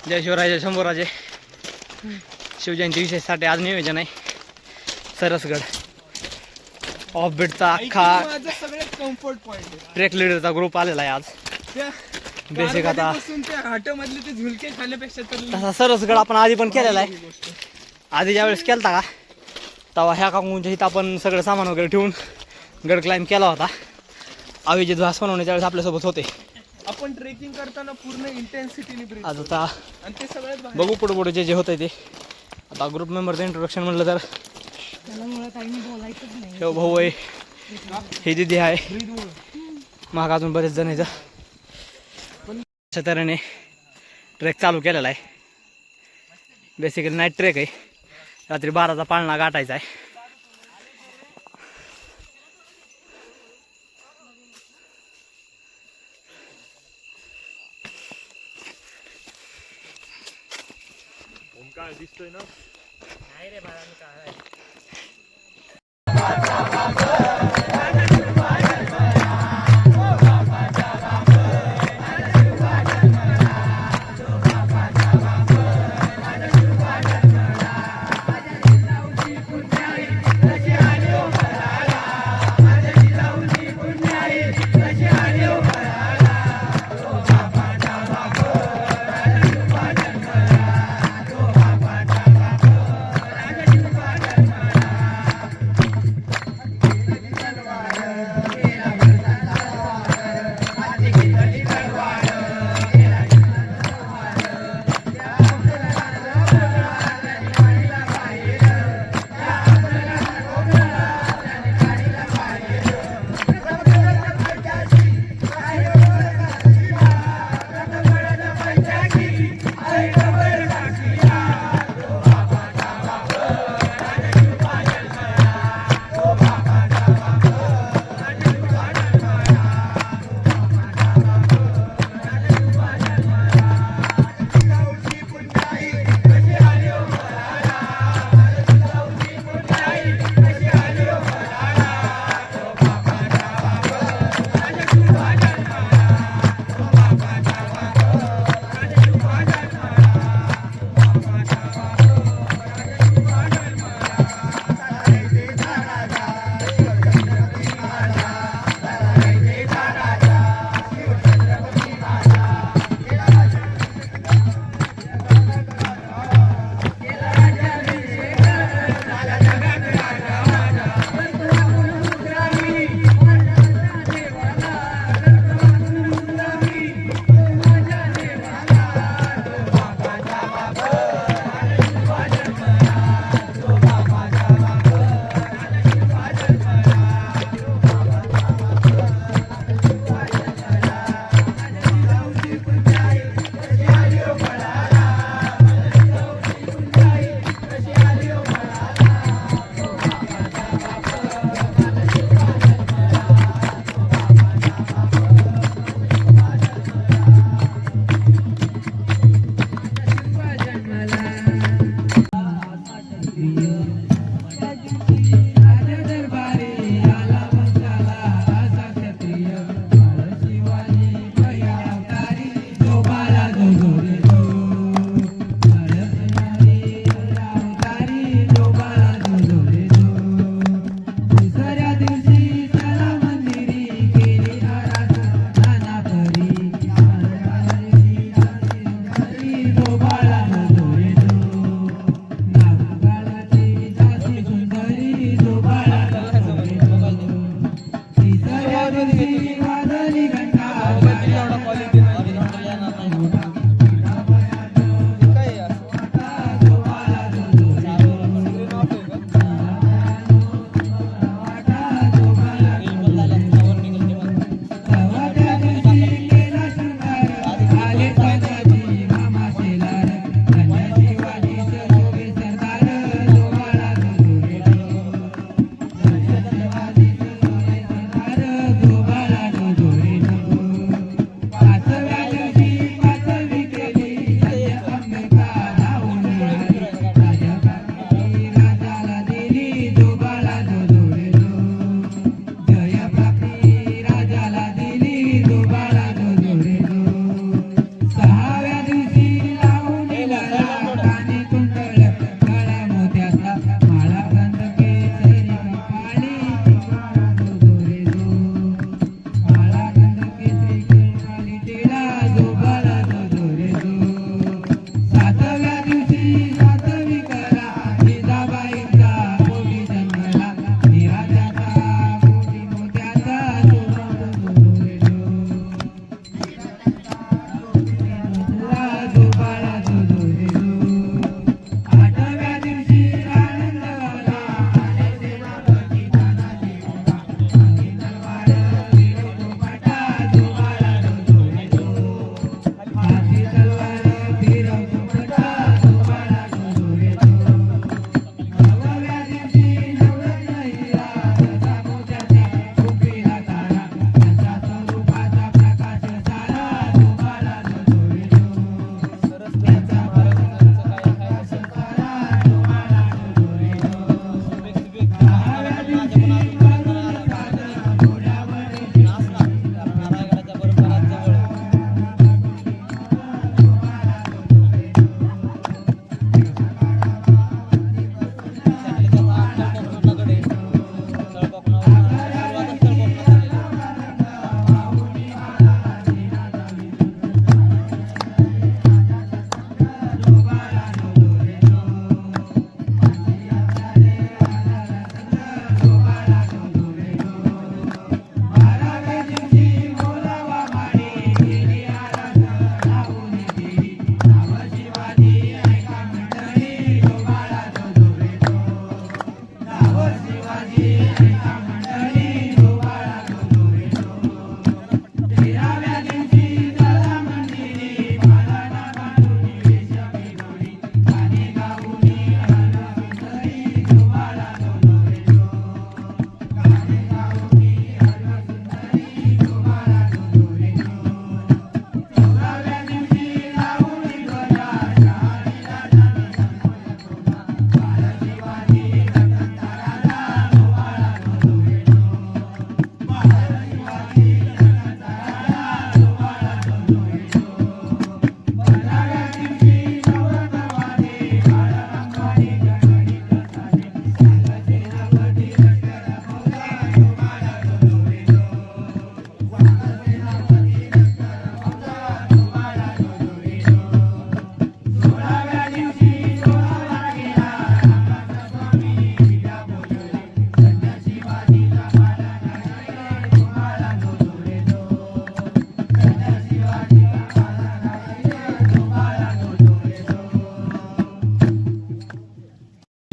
जय शिवराय जय शंभूराजे. शिवजयंती विशेषसाठी आज नियोजन आहे सरसगड ऑफ बीटचा अख्खा कम्फर्ट पॉइंट ट्रेक लीडरचा ग्रुप आलेला आहे आज. बेसिक आता हाटामधले ते झुलके खाण्यापेक्षा तर तसा सरसगड आपण आधी पण केलेला आहे. आधी ज्यावेळेस केलता का तेव्हा ह्या काकूंच्या इथं आपण सगळं सामान वगैरे ठेवून गड क्लाइंब केला होता. अभिजित भास बनवण्याच्या वेळेस आपल्यासोबत होते. आपण ट्रेकिंग करताना पूर्ण इंटेन्सिटीने ब्रीथ आज आता आणि ते सगळ्यात भारी. बघू पुढे पुढे जे जे होतंय ते. आता ग्रुप मेंबरचं इंट्रोडक्शन म्हटलं तर हे भाऊ आहे, हे दिदी आहे, माग अजून बरेच जण आहेत. अशा तऱ्हेने ट्रेक चालू केलेला आहे. बेसिकली नाईट ट्रेक आहे. रात्री 12चा पाळणा गाठायचा आहे. काय दिसतोय ना नाही रे बाळा काय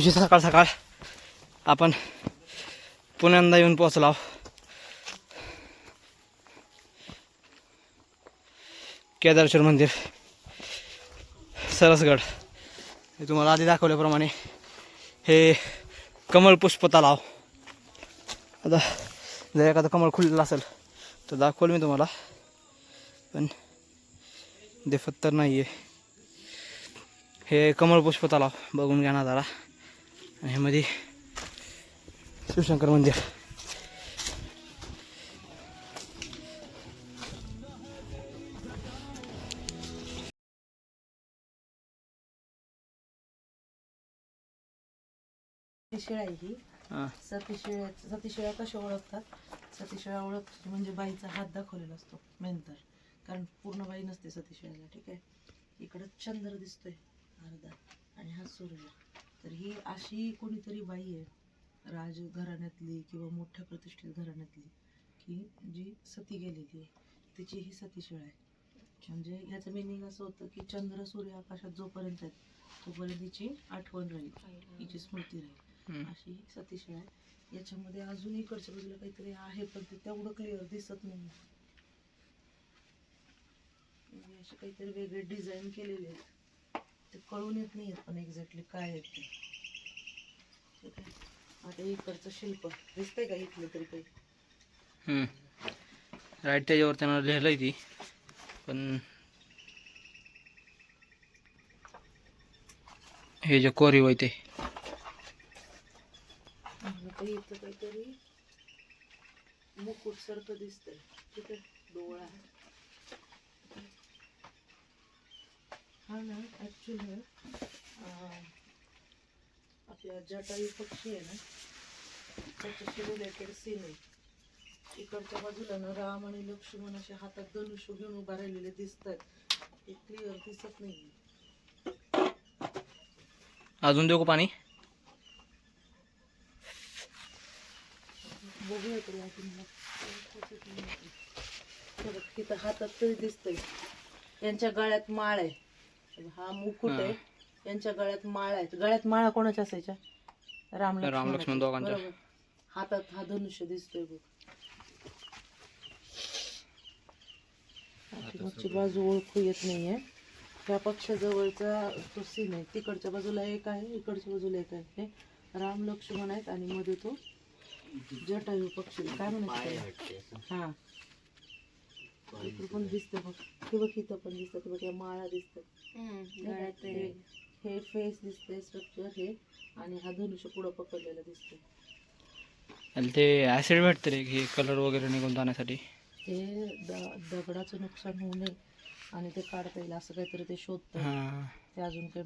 दिवशी सकाळ सकाळ आपण पुण्यांदा येऊन पोहोचलो. केदारेश्वर मंदिर, सरसगड. हे तुम्हाला आधी दाखवल्याप्रमाणे हे कमळ पुष्प तलाव. आता जर एखादं कमळ खुललेलं असेल तर दाखवलं मी तुम्हाला, पण दिसत तर नाही आहे. हे कमळ पुष्प तलाव बघून घ्या ना जरा. आणि हे मध्ये शिवशंकर मंदिर. सतीशिळा आहे ही. हां सतीशिळा कशा ओळखतात? सतीशिळा ओळख म्हणजे बाईचा हात दाखवलेला असतो मेन तर, कारण पूर्ण बाई नसते सतीशिळाला. ठीक आहे, इकडं चंद्र दिसतोय अर्धा आणि हा सूर्य. तर ही अशी कोणीतरी बाई आहे राजघराण्यातली किंवा मोठ्या प्रतिष्ठित घराण्यातली, की जी सती गेलेली आहे, तिची ही सतीशिळा आहे. म्हणजे ह्याचं मिनिंग असं होतं की चंद्र सूर्य आकाशात जोपर्यंत आहेत तोपर्यंत हिची आठवण राहील, हिची स्मृती राहील, अशी सतीशिळा आहे. याच्यामध्ये अजून इकडच्या बाजूला काहीतरी आहे, पण ते तेवढं क्लिअर दिसत नाही. असे काहीतरी वेगळे डिझाईन केलेले आहेत, ते कळून येत नाही पण एक्झॅक्टली काय आहेत ते. ठीक आहे, आता इकडचं शिल्प दिसतंय का इथलं तरी काही? राईट, त्याच्यावर त्यानं लिहिलंय ती, पण हे जे कोरीव आहे ते इथं काहीतरी मुकुट सारखं दिसतंय. ठीक आहे, डोळा हा ना. ऍक्च्युली आपल्या जटायू पक्षी आहे ना, त्याच्याशी रिलेटेड सीन आहे. इकडच्या बाजूला ना राम आणि लक्ष्मण असे हातात धनुष्य घेऊन उभा राहिलेले दिसत आहेत. ते क्लिअर दिसत नाही. अजून देऊ का पाणी? बघूया तरी आपण. तिथं हातात तरी दिसतंय. यांच्या गळ्यात माळ आहे. हा मुकुट आहे, यांच्या गळ्यात माळ आहेत. गळ्यात माळा कोणाच्या असायच्या? राम लक्ष्मण दोघांच्या. बरोबर. हातात हा धनुष्य दिसतोय बघ. पाठीमागची बाजू ओळखू येत नाहीये. ह्या पक्षाजवळचा तो सीन आहे. तिकडच्या बाजूला एक आहे, इकडच्या बाजूला एक आहे. हे राम लक्ष्मण आहेत आणि मध्ये तो जटायू पक्षी, काय म्हणायचं? हा, इकडे पण दिसतं बघ. हे बघ, इथं पण दिसतात बघ, या माळा दिसतात. हे फेस दिसतंय, स्ट्रक्चर हे, आणि हा धनुष्य पुढं पकडलेला दिसतोय. आणि ते ॲसिड भेटतं रे, हे कलर वगैरे निघून जाण्यासाठी. ते दगडाचं नुकसान होऊ नये आणि ते काढता येईल असं काहीतरी ते शोधतं. ते अजून काही